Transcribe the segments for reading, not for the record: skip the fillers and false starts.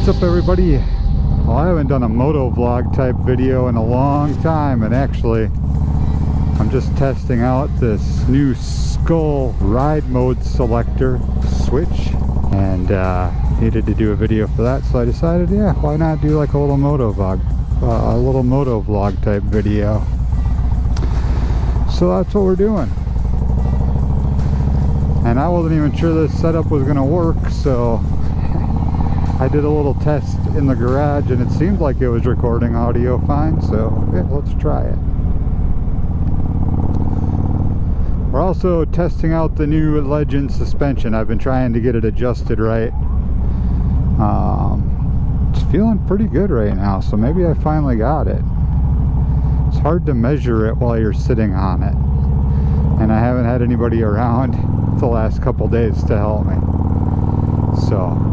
What's up, everybody? Well, I haven't done a motovlog type video in a long time, and actually I'm just testing out this new Skull ride mode selector switch, and needed to do a video for that, so I decided, yeah, why not do like a little motovlog type video. So that's what we're doing. And I wasn't even sure this setup was gonna work, so I did a little test in the garage and it seemed like it was recording audio fine, so yeah, let's try it. We're also testing out the new Legend suspension. I've been trying to get it adjusted right. It's feeling pretty good right now, so maybe I finally got it. It's hard to measure it while you're sitting on it, and I haven't had anybody around the last couple days to help me, so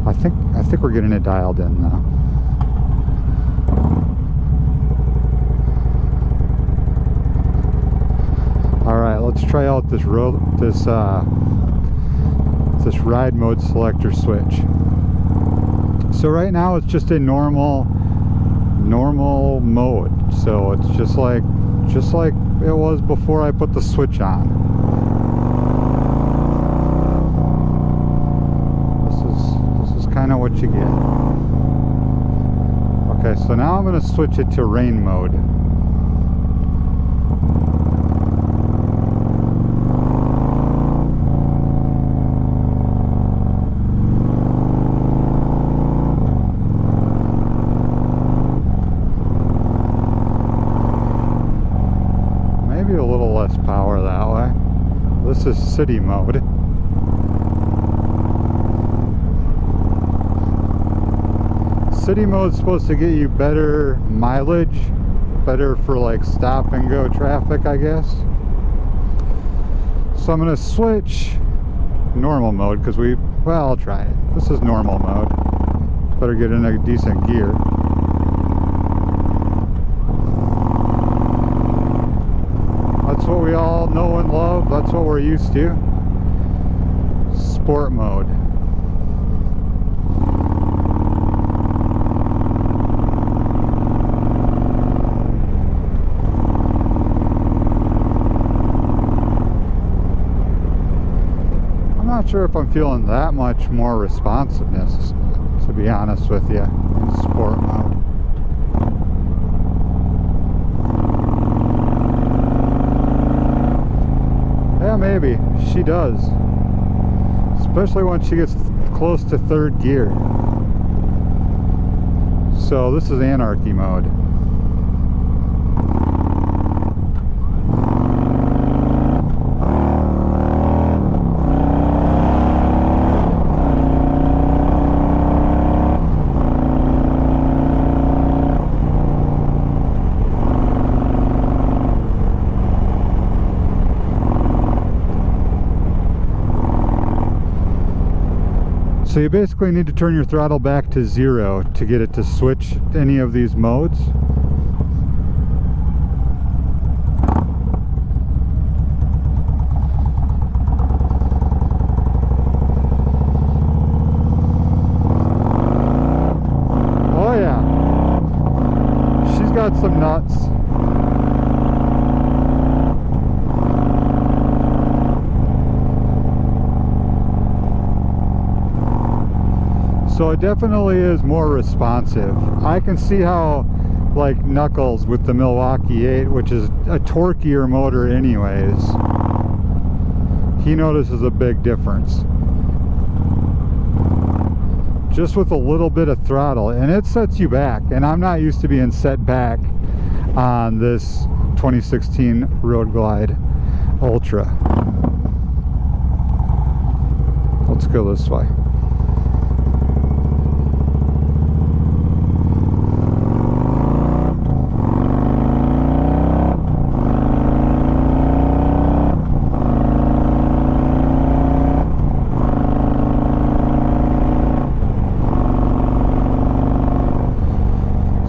I think we're getting it dialed in now. All right, let's try out this ride mode selector switch. So right now it's just a normal mode. So it's just like it was before I put the switch on. Kind of what you get. Okay, so now I'm going to switch it to rain mode. Maybe a little less power that way. This is city mode. City mode's supposed to get you better mileage, better for like stop and go traffic, I guess. So I'm gonna switch normal mode because well, I'll try it. This is normal mode. Better get in a decent gear. That's what we all know and love. That's what we're used to. Sport mode. Not sure if I'm feeling that much more responsiveness, to be honest with you, in sport mode. Yeah, maybe she does, especially when she gets close to third gear. So this is anarchy mode. So you basically need to turn your throttle back to 0 to get it to switch any of these modes. Oh yeah, she's got some nuts. So it definitely is more responsive. I can see how, like Knuckles with the Milwaukee 8, which is a torquier motor anyways, he notices a big difference. Just with a little bit of throttle, and it sets you back, and I'm not used to being set back on this 2016 Road Glide Ultra. Let's go this way.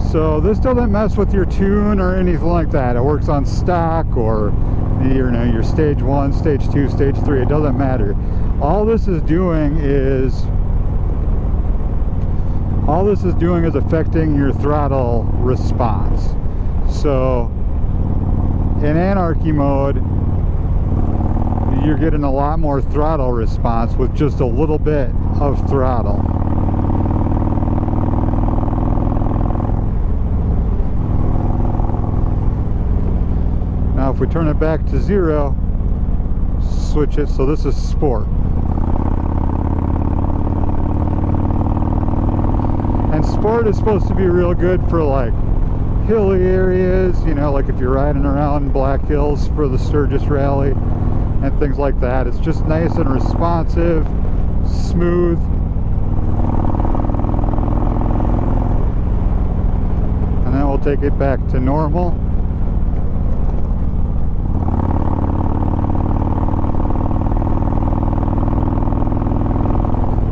So this doesn't mess with your tune or anything like that. It works on stock or your stage 1, stage 2, stage 3. It doesn't matter. All this is doing is all this is doing is affecting your throttle response. So in anarchy mode, you're getting a lot more throttle response with just a little bit of throttle. Now if we turn it back to 0, switch it, so this is sport. And sport is supposed to be real good for like hilly areas, you know, like if you're riding around Black Hills for the Sturgis Rally and things like that. It's just nice and responsive, smooth. And then we'll take it back to normal.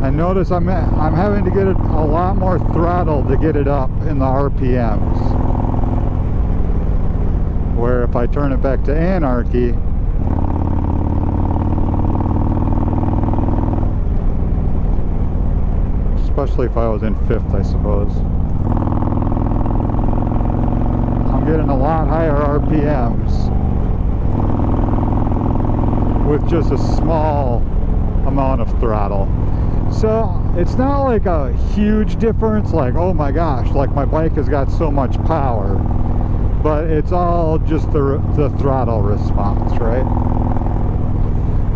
And notice I'm having to get it a lot more throttle to get it up in the RPMs. Where if I turn it back to anarchy, especially if I was in 5th, I suppose, I'm getting a lot higher RPMs with just a small amount of throttle. So it's not like a huge difference, like, oh my gosh, like my bike has got so much power, but it's all just the throttle response, right?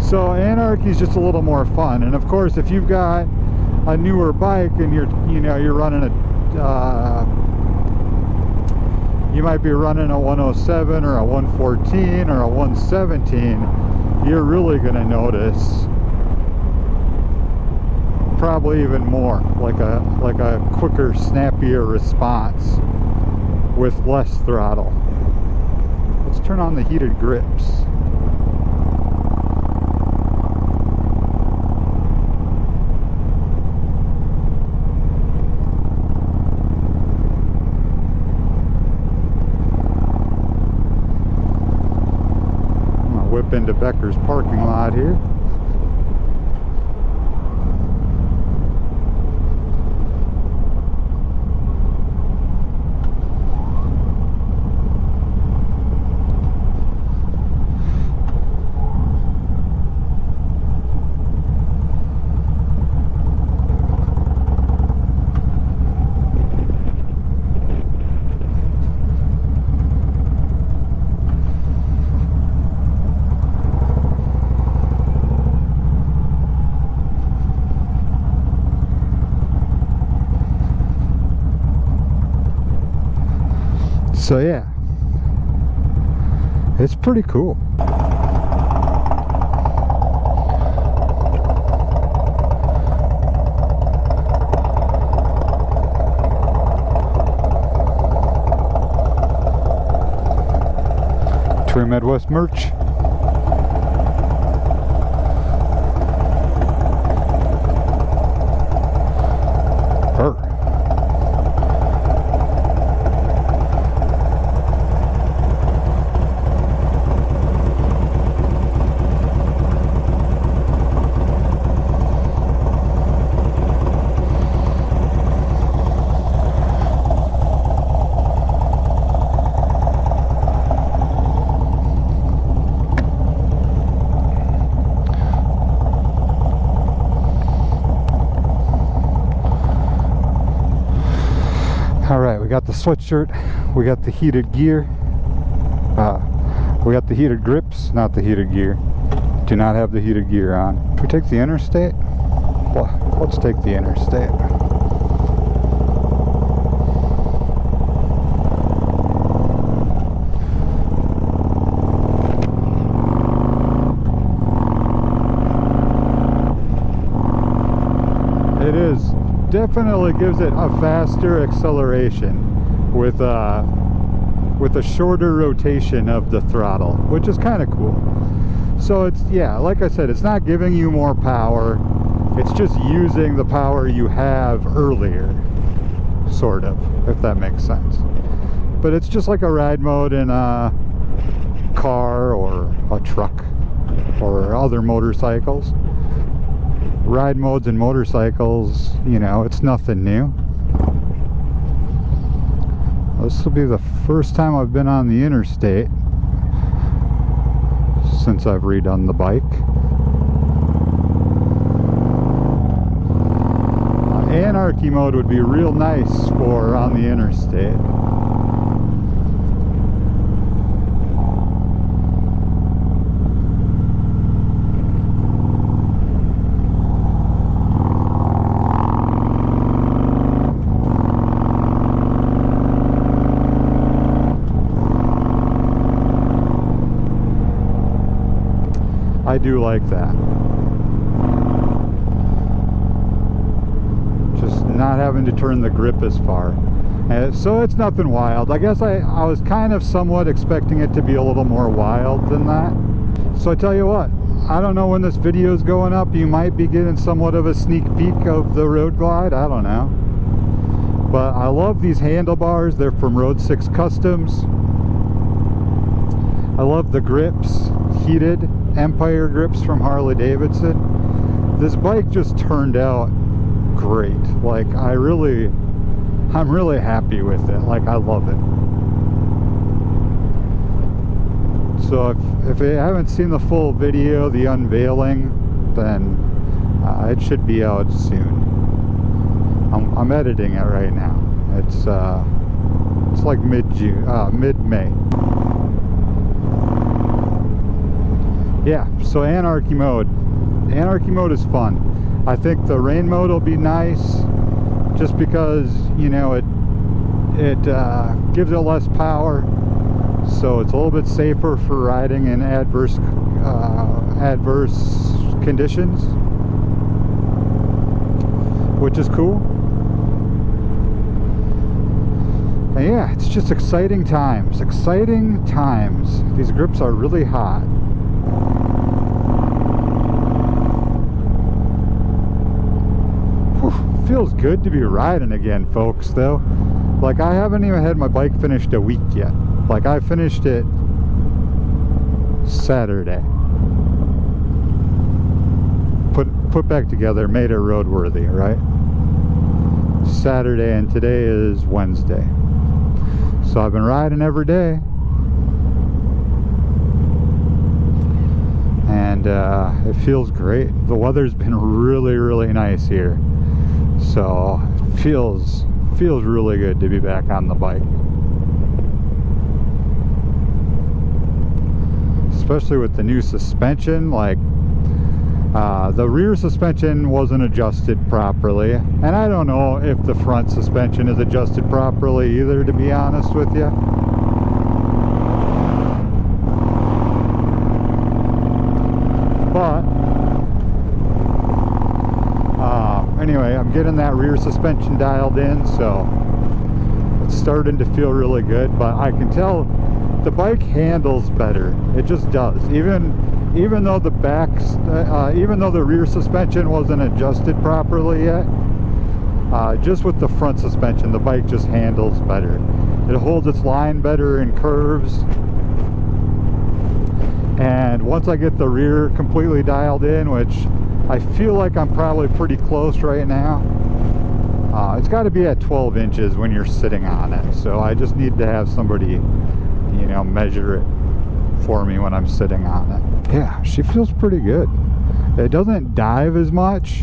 So anarchy is just a little more fun. And of course, if you've got a newer bike and you're running you might be running a 107 or a 114 or a 117, you're really going to notice probably even more, like a quicker, snappier response with less throttle. Let's turn on the heated grips. I'm gonna whip into Becker's parking lot here. So yeah, it's pretty cool. True Midwest merch. Her. Alright, we got the sweatshirt, we got the heated gear, we got the heated grips, not the heated gear. Do not have the heated gear on. Can we take the interstate? Well, let's take the interstate. It is definitely gives it a faster acceleration with a shorter rotation of the throttle, which is kind of cool. So it's, yeah, like I said, it's not giving you more power, it's just using the power you have earlier, sort of, if that makes sense. But it's just like a ride mode in a car or a truck or other motorcycles. Ride modes and motorcycles, you know, it's nothing new. This will be the first time I've been on the interstate since I've redone the bike. Anarchy mode would be real nice for on the interstate. I do like that. Just not having to turn the grip as far. So it's nothing wild. I guess I was kind of somewhat expecting it to be a little more wild than that. So I tell you what, I don't know when this video is going up. You might be getting somewhat of a sneak peek of the Road Glide. I don't know. But I love these handlebars. They're from Road 6 Customs. I love the grips, heated Empire grips from Harley Davidson. This bike just turned out great. Like I'm really happy with it. Like I love it. So if you haven't seen the full video, the unveiling, then it should be out soon. I'm editing it right now. It's like mid-May. Yeah, so anarchy mode. Anarchy mode is fun. I think the rain mode will be nice, just because, you know, it gives it less power, so it's a little bit safer for riding in adverse conditions, which is cool. And yeah, it's just exciting times. Exciting times. These grips are really hot. Feels good to be riding again, folks, though. Like, I haven't even had my bike finished a week yet. Like, I finished it Saturday. Put back together, made it roadworthy, right? Saturday, and today is Wednesday. So I've been riding every day. And it feels great. The weather's been really, really nice here. So it feels really good to be back on the bike. Especially with the new suspension. Like the rear suspension wasn't adjusted properly, and I don't know if the front suspension is adjusted properly either, to be honest with you. But anyway, I'm getting that rear suspension dialed in, so it's starting to feel really good. But I can tell the bike handles better. It just does. Even though the even though the rear suspension wasn't adjusted properly yet, just with the front suspension, the bike just handles better. It holds its line better in curves. And once I get the rear completely dialed in, which I feel like I'm probably pretty close right now, it's got to be at 12 inches when you're sitting on it. So I just need to have somebody, you know, measure it for me when I'm sitting on it. Yeah, she feels pretty good. It doesn't dive as much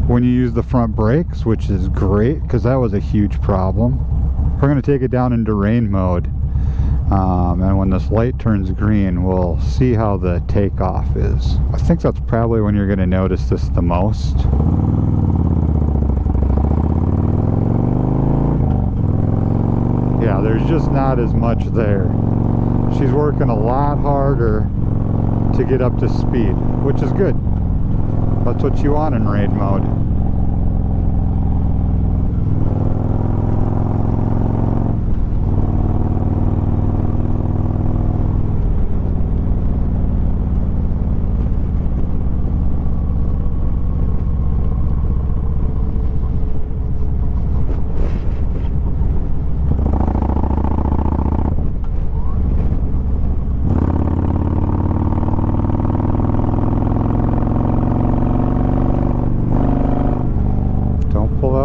when you use the front brakes, which is great, because that was a huge problem. We're going to take it down into rain mode. And when this light turns green, we'll see how the takeoff is. I think that's probably when you're going to notice this the most. Yeah, there's just not as much there. She's working a lot harder to get up to speed, which is good. That's what you want in rain mode.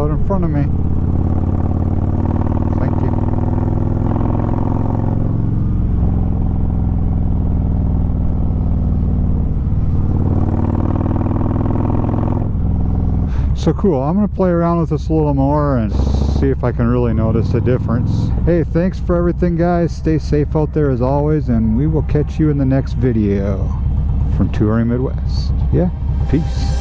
In front of me. Thank you. So cool. I'm gonna play around with this a little more and see if I can really notice a difference. Hey, thanks for everything, guys. Stay safe out there as always, and we will catch you in the next video from Touring Midwest. Yeah, peace.